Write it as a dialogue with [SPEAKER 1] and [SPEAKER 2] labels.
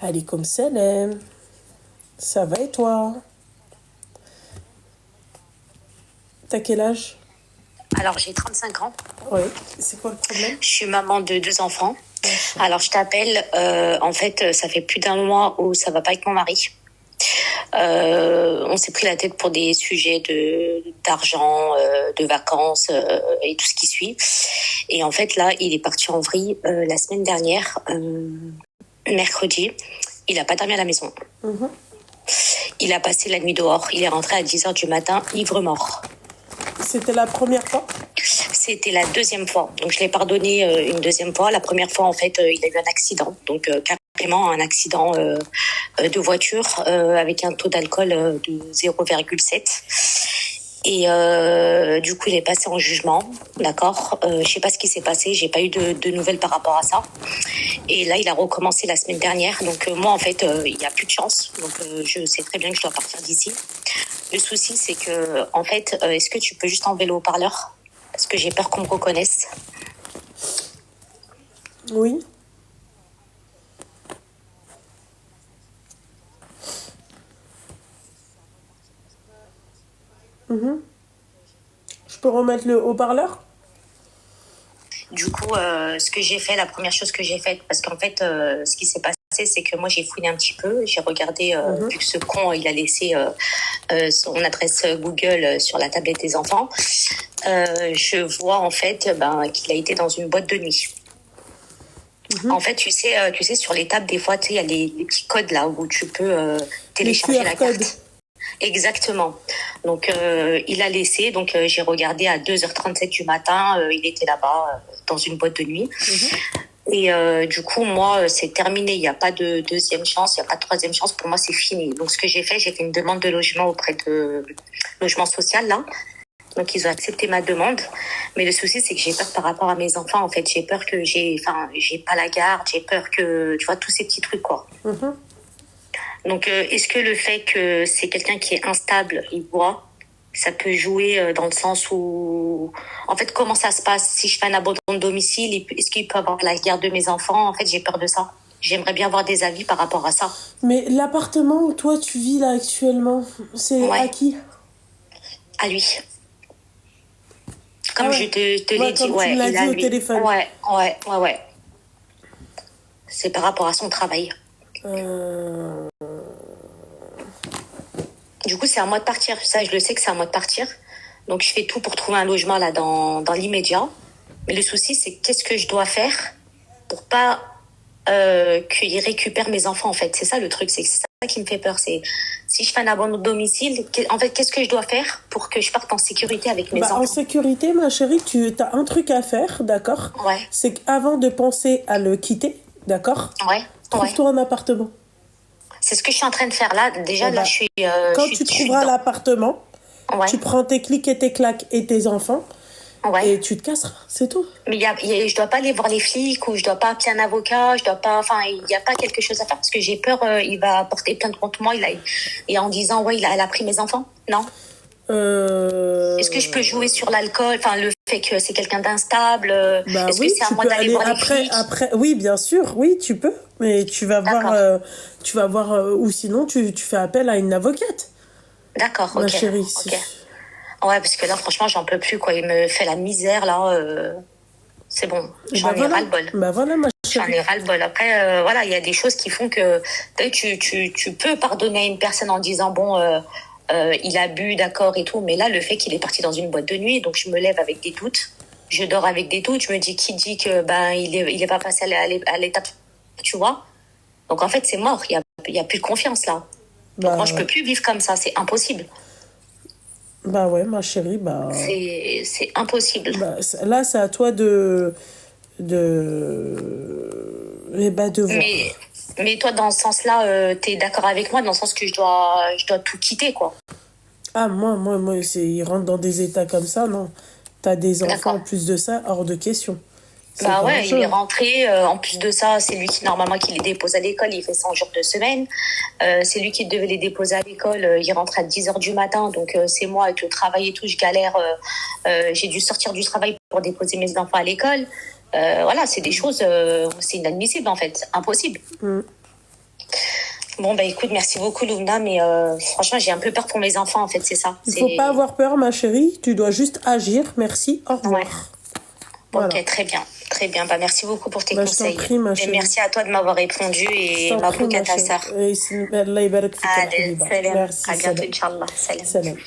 [SPEAKER 1] Alaikum salam. Ça va et toi? T'as quel âge?
[SPEAKER 2] Alors, j'ai 35 ans.
[SPEAKER 1] Oui. C'est quoi le problème?
[SPEAKER 2] Je suis maman de 2 enfants.
[SPEAKER 1] Machallah.
[SPEAKER 2] Alors, je t'appelle. En fait, ça fait plus d'un mois où ça va pas avec mon mari. On s'est pris la tête pour des sujets d'argent, de vacances et tout ce qui suit. Et en fait, là, il est parti en vrille la semaine dernière, mercredi. Il a pas dormi à la maison. Il a passé la nuit dehors. Il est rentré à 10h du matin, ivre-mort.
[SPEAKER 1] C'était la première fois?
[SPEAKER 2] C'était la deuxième fois. Donc, je l'ai pardonné une deuxième fois. La première fois, en fait, il a eu un accident. Donc, carrément un accident de voiture avec un taux d'alcool de 0,7. Et du coup, il est passé en jugement, d'accord. Je sais pas ce qui s'est passé, j'ai pas eu de nouvelles par rapport à ça. Et là, il a recommencé la semaine dernière. Donc moi, en fait, il y a plus de chance. Donc je sais très bien que je dois partir d'ici. Le souci, c'est que, en fait, est-ce que tu peux juste enlever le haut-parleur? Parce que j'ai peur qu'on me reconnaisse.
[SPEAKER 1] Oui. Je peux remettre le haut-parleur?
[SPEAKER 2] Du coup, ce que j'ai fait, la première chose que j'ai faite, parce qu'en fait, ce qui s'est passé, c'est que moi, j'ai fouiné un petit peu. J'ai regardé, vu que ce con, il a laissé son adresse Google sur la tablette des enfants. Je vois, en fait, qu'il a été dans une boîte de nuit. En fait, tu sais, sur les tables, des fois, tu sais, il y a les petits codes là où tu peux télécharger
[SPEAKER 1] QR
[SPEAKER 2] la
[SPEAKER 1] code.
[SPEAKER 2] carte. Exactement. Donc, il a laissé. Donc, j'ai regardé à 2h37 du matin. Il était là-bas dans une boîte de nuit. Et du coup, moi, c'est terminé. Il n'y a pas de deuxième chance. Il n'y a pas de troisième chance. Pour moi, c'est fini. Donc, ce que j'ai fait une demande de logement auprès de logement social, là. Donc, ils ont accepté ma demande. Mais le souci, c'est que j'ai peur par rapport à mes enfants. En fait, j'ai peur que j'ai pas la garde. J'ai peur que, tu vois, tous ces petits trucs, quoi. Donc, est-ce que le fait que c'est quelqu'un qui est instable, il boit, ça peut jouer dans le sens où... En fait, comment ça se passe? Si je fais un abandon de domicile, est-ce qu'il peut avoir la garde de mes enfants? En fait, j'ai peur de ça. J'aimerais bien avoir des avis par rapport à ça.
[SPEAKER 1] Mais l'appartement où toi tu vis là actuellement, c'est à
[SPEAKER 2] Ouais,
[SPEAKER 1] qui?
[SPEAKER 2] à lui. Comme
[SPEAKER 1] Ah
[SPEAKER 2] je
[SPEAKER 1] ouais.
[SPEAKER 2] te
[SPEAKER 1] Ouais,
[SPEAKER 2] l'ai dit,
[SPEAKER 1] comme tu me
[SPEAKER 2] ouais,
[SPEAKER 1] l'as
[SPEAKER 2] il
[SPEAKER 1] dit
[SPEAKER 2] a
[SPEAKER 1] au
[SPEAKER 2] lui.
[SPEAKER 1] téléphone.
[SPEAKER 2] Ouais. C'est par rapport à son travail.
[SPEAKER 1] Euh...
[SPEAKER 2] Du coup, c'est à moi de partir. Ça, je le sais que c'est à moi de partir. Donc, je fais tout pour trouver un logement là dans l'immédiat. Mais le souci, c'est qu'est-ce que je dois faire pour pas qu'il récupère mes enfants, en fait. C'est ça le truc, c'est ça qui me fait peur. C'est si je fais un abandon de domicile, en fait, qu'est-ce que je dois faire pour que je parte en sécurité avec mes
[SPEAKER 1] En
[SPEAKER 2] enfants?
[SPEAKER 1] sécurité, ma chérie, tu as un truc à faire, d'accord?
[SPEAKER 2] Ouais,
[SPEAKER 1] C'est qu'avant de penser à le quitter, d'accord?
[SPEAKER 2] ouais.
[SPEAKER 1] Trouve-toi un appartement.
[SPEAKER 2] C'est ce que je suis en train de faire là. Déjà,
[SPEAKER 1] Eh
[SPEAKER 2] là,
[SPEAKER 1] ben,
[SPEAKER 2] je
[SPEAKER 1] quand
[SPEAKER 2] suis,
[SPEAKER 1] tu
[SPEAKER 2] je suis
[SPEAKER 1] trouveras
[SPEAKER 2] dedans.
[SPEAKER 1] l'appartement,
[SPEAKER 2] Ouais,
[SPEAKER 1] tu prends tes clics et tes claques et tes enfants
[SPEAKER 2] ouais.
[SPEAKER 1] et tu te casseras, c'est tout.
[SPEAKER 2] Mais je dois pas aller voir les flics ou je dois pas appeler un avocat, je dois pas, enfin, il y a pas quelque chose à faire parce que j'ai peur, il va porter plainte contre moi, et en disant, ouais, elle a pris mes enfants. Non. Est-ce que je peux jouer sur l'alcool, enfin, le fait que c'est quelqu'un d'instable,
[SPEAKER 1] Bah
[SPEAKER 2] est-ce que
[SPEAKER 1] oui,
[SPEAKER 2] c'est à
[SPEAKER 1] tu
[SPEAKER 2] moi
[SPEAKER 1] peux
[SPEAKER 2] d'aller
[SPEAKER 1] aller
[SPEAKER 2] voir les flics?
[SPEAKER 1] après, oui, bien sûr, oui, tu peux, mais
[SPEAKER 2] D'accord.
[SPEAKER 1] tu vas voir, ou sinon tu fais appel à une avocate,
[SPEAKER 2] D'accord,
[SPEAKER 1] ma
[SPEAKER 2] ok,
[SPEAKER 1] chérie.
[SPEAKER 2] ok. Ouais, parce que là, franchement, j'en peux plus, quoi. Il me fait la misère, là, c'est bon.
[SPEAKER 1] Et
[SPEAKER 2] J'en ai ras-le-bol.
[SPEAKER 1] bah voilà, ma
[SPEAKER 2] J'en
[SPEAKER 1] chérie.
[SPEAKER 2] ai ras-le-bol. Après, voilà, il y a des choses qui font que tu peux pardonner à une personne en disant, bon, il a bu, d'accord, et tout. Mais là, le fait qu'il est parti dans une boîte de nuit, donc je me lève avec des doutes. Je dors avec des doutes. Je me dis, qui dit que il est pas passé à l'étape, tu vois? Donc, en fait, c'est mort. Il y a plus de confiance, là. Donc, moi, je peux plus vivre comme ça. C'est impossible.
[SPEAKER 1] Bah ouais, ma chérie,
[SPEAKER 2] C'est impossible.
[SPEAKER 1] là, c'est à toi de voir.
[SPEAKER 2] Mais toi, dans ce sens-là, t'es d'accord avec moi, dans le sens que je dois tout quitter, quoi.
[SPEAKER 1] Ah, moi, ils rentrent dans des états comme ça, non. T'as des enfants, en
[SPEAKER 2] D'accord.
[SPEAKER 1] plus de ça, hors de question. C'est
[SPEAKER 2] Bah
[SPEAKER 1] pas un
[SPEAKER 2] ouais, il
[SPEAKER 1] jeu.
[SPEAKER 2] est rentré. En plus de ça, c'est lui qui, normalement, qui les dépose à l'école. Il fait 100 jours de semaine. C'est lui qui devait les déposer à l'école. Il rentre à 10h du matin. Donc, c'est moi, avec le travail et tout, je galère. J'ai dû sortir du travail pour déposer mes enfants à l'école. Voilà, c'est des choses, c'est inadmissible, en fait. Impossible. Bon, bah écoute, merci beaucoup, Louna, mais franchement, j'ai un peu peur pour mes enfants, en fait, c'est ça.
[SPEAKER 1] Il faut pas avoir peur, ma chérie. Tu dois juste agir. Merci. Au revoir.
[SPEAKER 2] Ouais.
[SPEAKER 1] Voilà.
[SPEAKER 2] Ok, très bien. Très bien. Bah, merci beaucoup pour tes
[SPEAKER 1] Bah,
[SPEAKER 2] conseils.
[SPEAKER 1] je t'en prie, ma
[SPEAKER 2] Et
[SPEAKER 1] chérie.
[SPEAKER 2] merci à toi de m'avoir répondu
[SPEAKER 1] Je
[SPEAKER 2] et
[SPEAKER 1] t'en prie,
[SPEAKER 2] mabrouk à
[SPEAKER 1] ma
[SPEAKER 2] ta
[SPEAKER 1] chérie.
[SPEAKER 2] sœur.
[SPEAKER 1] Allah يبارك فيك يا
[SPEAKER 2] Allez,
[SPEAKER 1] حبيبة.
[SPEAKER 2] salam.
[SPEAKER 1] Merci.
[SPEAKER 2] À bientôt,
[SPEAKER 1] Salam.
[SPEAKER 2] Inch'Allah. Salam.
[SPEAKER 1] Salam.